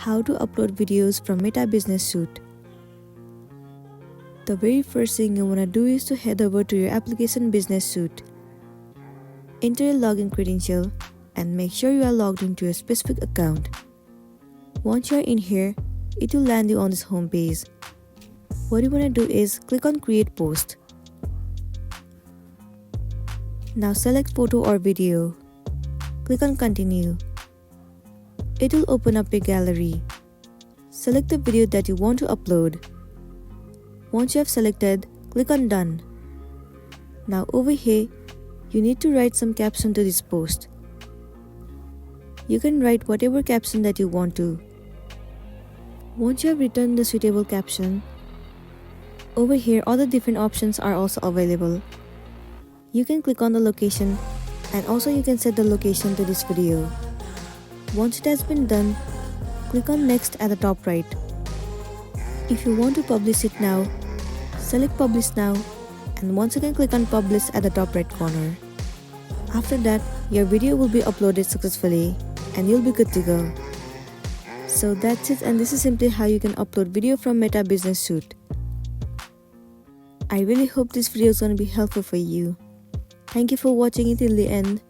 How to upload videos from Meta Business Suite. The very first thing you want to do is to head over to your application Business Suite. Enter your login credential and make sure you are logged into a specific account. Once you are in here, it will land you on this home page. What you want to do is click on Create Post. Now select photo or video. Click on Continue. It will open up your gallery. Select the video that you want to upload. Once you have selected, click on Done. Now over here, you need to write some caption to this post. You can write whatever caption that you want to. Once you have written the suitable caption, over here all the different options are also available. You can click on the location and also you can set the location to this video. Once it has been done, click on Next at the top right. If you want to publish it now, select Publish Now and once again click on Publish at the top right corner. After that, your video will be uploaded successfully and you'll be good to go. So that's it, and this is simply how you can upload video from Meta Business Suite. I really hope this video is going to be helpful for you. Thank you for watching it till the end.